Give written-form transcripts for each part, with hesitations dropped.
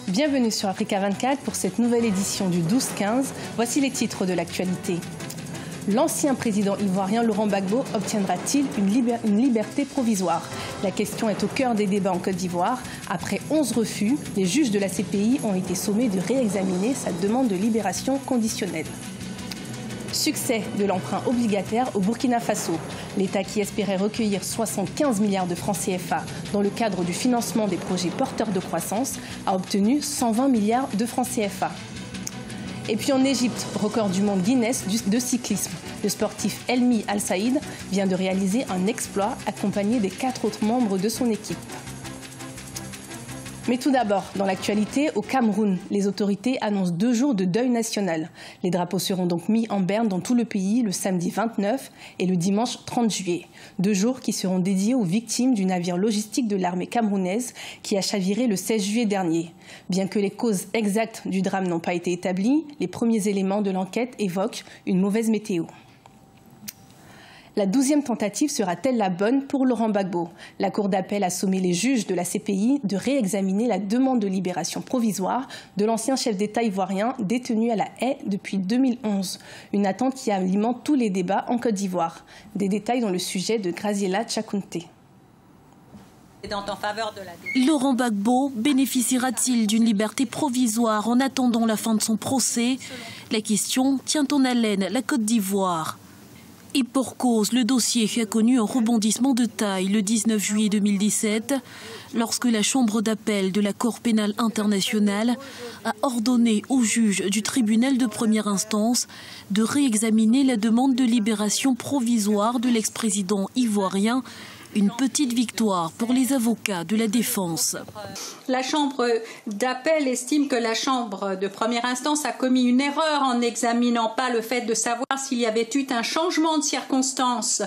Bienvenue sur Africa 24 pour cette nouvelle édition du 12-15. Voici les titres de l'actualité. L'ancien président ivoirien Laurent Gbagbo obtiendra-t-il une liberté provisoire? La question est au cœur des débats en Côte d'Ivoire. Après 11 refus, les juges de la CPI ont été sommés de réexaminer sa demande de libération conditionnelle. Succès de l'emprunt obligataire au Burkina Faso. L'État qui espérait recueillir 75 milliards de francs CFA dans le cadre du financement des projets porteurs de croissance a obtenu 120 milliards de francs CFA. Et puis en Égypte, record du monde Guinness de cyclisme. Le sportif Elmi Al-Saïd vient de réaliser un exploit accompagné des 4 autres membres de son équipe. Mais tout d'abord, dans l'actualité, au Cameroun, les autorités annoncent 2 jours de deuil national. Les drapeaux seront donc mis en berne dans tout le pays le samedi 29 et le dimanche 30 juillet. 2 jours qui seront dédiés aux victimes du navire logistique de l'armée camerounaise qui a chaviré le 16 juillet dernier. Bien que les causes exactes du drame n'ont pas été établies, les premiers éléments de l'enquête évoquent une mauvaise météo. La 12e tentative sera-t-elle la bonne pour Laurent Gbagbo? La Cour d'appel a sommé les juges de la CPI de réexaminer la demande de libération provisoire de l'ancien chef d'État ivoirien détenu à La Haye depuis 2011. Une attente qui alimente tous les débats en Côte d'Ivoire. Des détails dans le sujet de Graziella Tchakounté. Laurent Gbagbo bénéficiera-t-il d'une liberté provisoire en attendant la fin de son procès? La question tient en haleine la Côte d'Ivoire. Et pour cause, le dossier a connu un rebondissement de taille le 19 juillet 2017, lorsque la Chambre d'appel de la Cour pénale internationale a ordonné au juge du tribunal de première instance de réexaminer la demande de libération provisoire de l'ex-président ivoirien. Une petite victoire pour les avocats de la défense. La Chambre d'appel estime que la Chambre de première instance a commis une erreur en n'examinant pas le fait de savoir s'il y avait eu un changement de circonstances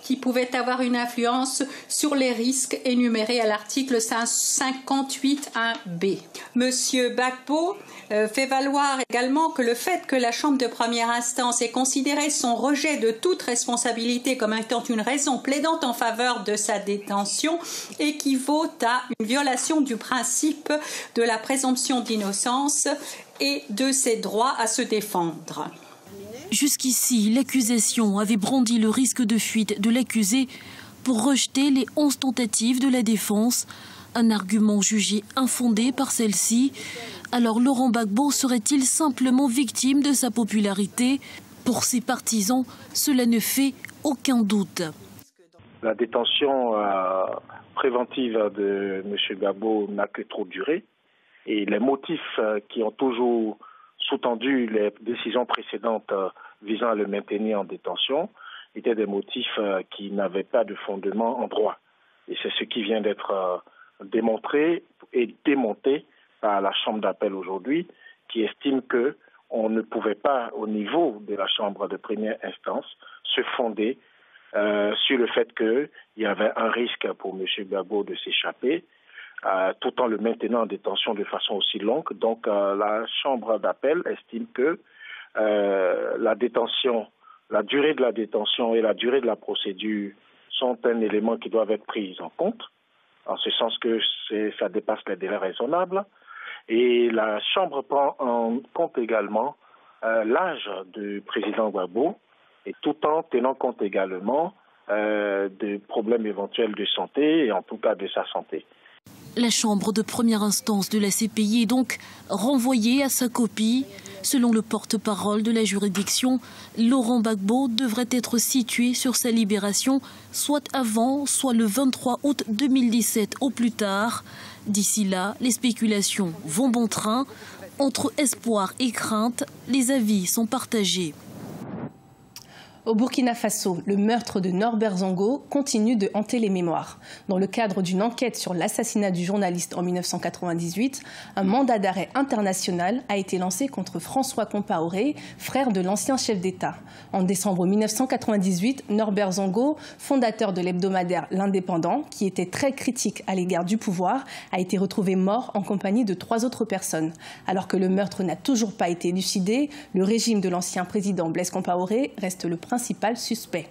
qui pouvait avoir une influence sur les risques énumérés à l'article 58.1b. Monsieur Gbagbo fait valoir également que le fait que la Chambre de première instance ait considéré son rejet de toute responsabilité comme étant une raison plaidante en faveur de sa détention équivaut à une violation du principe de la présomption d'innocence et de ses droits à se défendre. Jusqu'ici, l'accusation avait brandi le risque de fuite de l'accusé pour rejeter les 11 tentatives de la défense, un argument jugé infondé par celle-ci. Alors Laurent Gbagbo serait-il simplement victime de sa popularité? Pour ses partisans, cela ne fait aucun doute. La détention préventive de M. Gbagbo n'a que trop duré et les motifs qui ont toujours sous-tendu les décisions précédentes visant à le maintenir en détention étaient des motifs qui n'avaient pas de fondement en droit. Et c'est ce qui vient d'être démontré et démonté par la Chambre d'appel aujourd'hui, qui estime qu'on ne pouvait pas, au niveau de la Chambre de première instance, se fonder sur le fait qu'il y avait un risque pour M. Gbagbo de s'échapper, tout en le maintenant en détention de façon aussi longue. Donc la Chambre d'appel estime que la durée de la détention et la durée de la procédure sont un élément qui doivent être pris en compte, en ce sens que ça dépasse les délais raisonnables. Et la Chambre prend en compte également l'âge du président Gbagbo, et tout en tenant compte également de problèmes éventuels de santé, et en tout cas de sa santé. La Chambre de première instance de la CPI est donc renvoyée à sa copie. Selon le porte-parole de la juridiction, Laurent Gbagbo devrait être situé sur sa libération soit avant, soit le 23 août 2017 au plus tard. D'ici là, les spéculations vont bon train. Entre espoir et crainte, les avis sont partagés. Au Burkina Faso, le meurtre de Norbert Zongo continue de hanter les mémoires. Dans le cadre d'une enquête sur l'assassinat du journaliste en 1998, un mandat d'arrêt international a été lancé contre François Compaoré, frère de l'ancien chef d'État. En décembre 1998, Norbert Zongo, fondateur de l'hebdomadaire L'Indépendant, qui était très critique à l'égard du pouvoir, a été retrouvé mort en compagnie de 3 autres personnes. Alors que le meurtre n'a toujours pas été élucidé, le régime de l'ancien président Blaise Compaoré reste le principal suspect.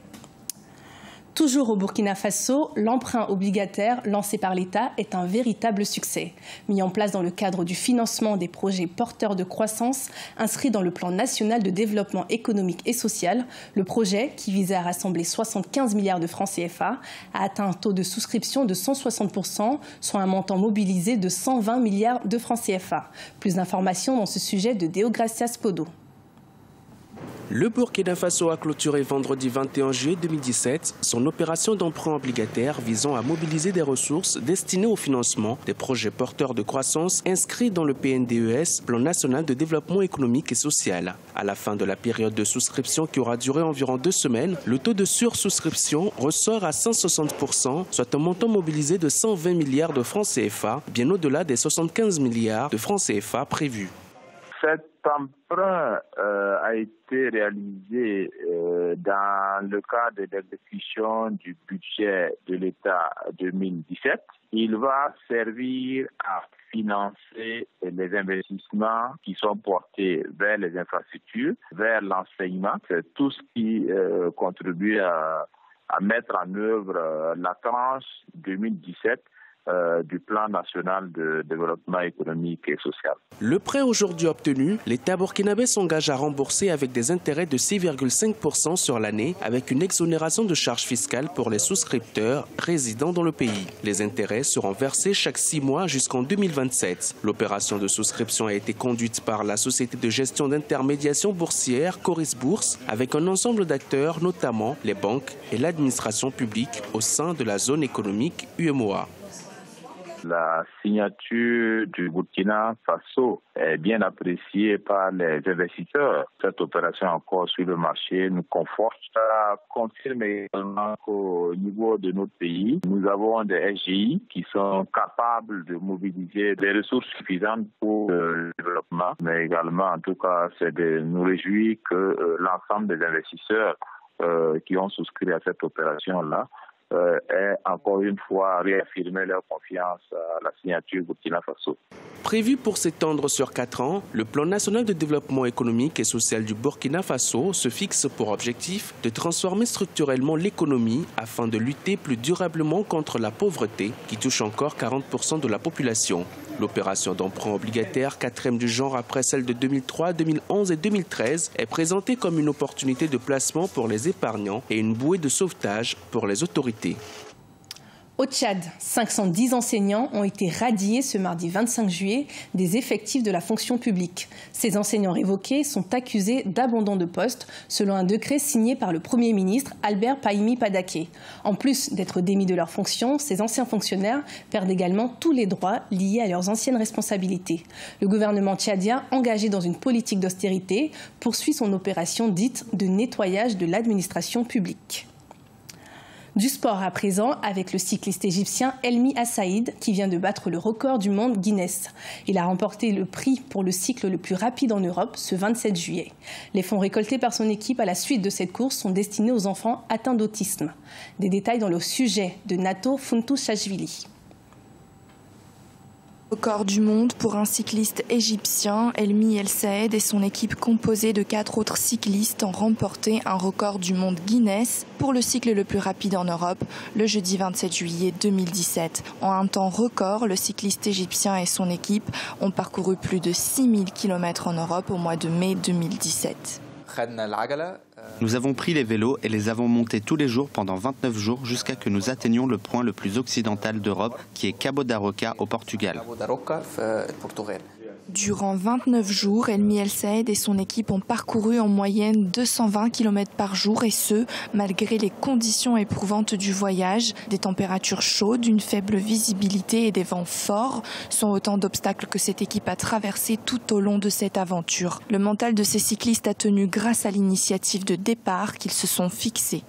Toujours au Burkina Faso, l'emprunt obligataire lancé par l'État est un véritable succès. Mis en place dans le cadre du financement des projets porteurs de croissance inscrits dans le plan national de développement économique et social, le projet, qui visait à rassembler 75 milliards de francs CFA, a atteint un taux de souscription de 160%, soit un montant mobilisé de 120 milliards de francs CFA. Plus d'informations dans ce sujet de Deogracias Podo. Le Burkina Faso a clôturé vendredi 21 juillet 2017 son opération d'emprunt obligataire visant à mobiliser des ressources destinées au financement des projets porteurs de croissance inscrits dans le PNDES, Plan national de développement économique et social. À la fin de la période de souscription qui aura duré environ 2 semaines, le taux de sursouscription ressort à 160%, soit un montant mobilisé de 120 milliards de francs CFA, bien au-delà des 75 milliards de francs CFA prévus. Cet emprunt a été réalisé dans le cadre de l'exécution du budget de l'État 2017. Il va servir à financer les investissements qui sont portés vers les infrastructures, vers l'enseignement, tout ce qui contribue à mettre en œuvre la tranche 2017 du plan national de développement économique et social. Le prêt aujourd'hui obtenu, l'État burkinabé s'engage à rembourser avec des intérêts de 6,5% sur l'année, avec une exonération de charges fiscales pour les souscripteurs résidant dans le pays. Les intérêts seront versés chaque 6 mois jusqu'en 2027. L'opération de souscription a été conduite par la société de gestion d'intermédiation boursière Coris Bourse, avec un ensemble d'acteurs, notamment les banques et l'administration publique au sein de la zone économique UEMOA. La signature du Burkina Faso est bien appréciée par les investisseurs. Cette opération encore sur le marché nous conforte, confirme également qu'au niveau de notre pays, nous avons des SGI qui sont capables de mobiliser des ressources suffisantes pour le développement, mais également, en tout cas, c'est de nous réjouir que l'ensemble des investisseurs qui ont souscrit à cette opération-là est encore une fois réaffirmer leur confiance à la signature Burkina Faso. Prévu pour s'étendre sur 4 ans, le plan national de développement économique et social du Burkina Faso se fixe pour objectif de transformer structurellement l'économie afin de lutter plus durablement contre la pauvreté qui touche encore 40% de la population. L'opération d'emprunt obligataire, 4e du genre après celle de 2003, 2011 et 2013, est présentée comme une opportunité de placement pour les épargnants et une bouée de sauvetage pour les autorités. Au Tchad, 510 enseignants ont été radiés ce mardi 25 juillet des effectifs de la fonction publique. Ces enseignants révoqués sont accusés d'abandon de poste, selon un décret signé par le Premier ministre Albert Pahimi Padaké. En plus d'être démis de leurs fonctions, ces anciens fonctionnaires perdent également tous les droits liés à leurs anciennes responsabilités. Le gouvernement tchadien, engagé dans une politique d'austérité, poursuit son opération dite de nettoyage de l'administration publique. Du sport à présent avec le cycliste égyptien Elmi Assaïd qui vient de battre le record du monde Guinness. Il a remporté le prix pour le cycle le plus rapide en Europe ce 27 juillet. Les fonds récoltés par son équipe à la suite de cette course sont destinés aux enfants atteints d'autisme. Des détails dans le sujet de Nato Funtouchashvili. Record du monde pour un cycliste égyptien, Elmi El Saed et son équipe composée de 4 autres cyclistes ont remporté un record du monde Guinness pour le cycle le plus rapide en Europe le jeudi 27 juillet 2017. En un temps record, le cycliste égyptien et son équipe ont parcouru plus de 6000 km en Europe au mois de mai 2017. Nous avons pris les vélos et les avons montés tous les jours pendant 29 jours jusqu'à que nous atteignions le point le plus occidental d'Europe qui est Cabo da Roca au Portugal. Durant 29 jours, Elmi El Saed et son équipe ont parcouru en moyenne 220 km par jour et ce, malgré les conditions éprouvantes du voyage. Des températures chaudes, une faible visibilité et des vents forts sont autant d'obstacles que cette équipe a traversé tout au long de cette aventure. Le mental de ces cyclistes a tenu grâce à l'initiative de départ qu'ils se sont fixés.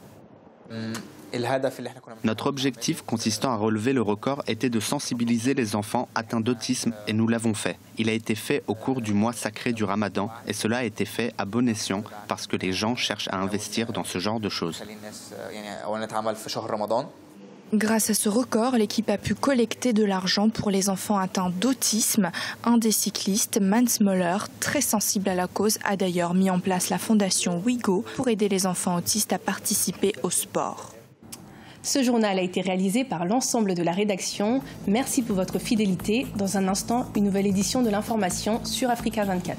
Notre objectif consistant à relever le record était de sensibiliser les enfants atteints d'autisme et nous l'avons fait. Il a été fait au cours du mois sacré du Ramadan et cela a été fait à bon escient parce que les gens cherchent à investir dans ce genre de choses. Grâce à ce record, l'équipe a pu collecter de l'argent pour les enfants atteints d'autisme. Un des cyclistes, Mans Moller, très sensible à la cause, a d'ailleurs mis en place la fondation Wigo pour aider les enfants autistes à participer au sport. Ce journal a été réalisé par l'ensemble de la rédaction. Merci pour votre fidélité. Dans un instant, une nouvelle édition de l'information sur Africa 24.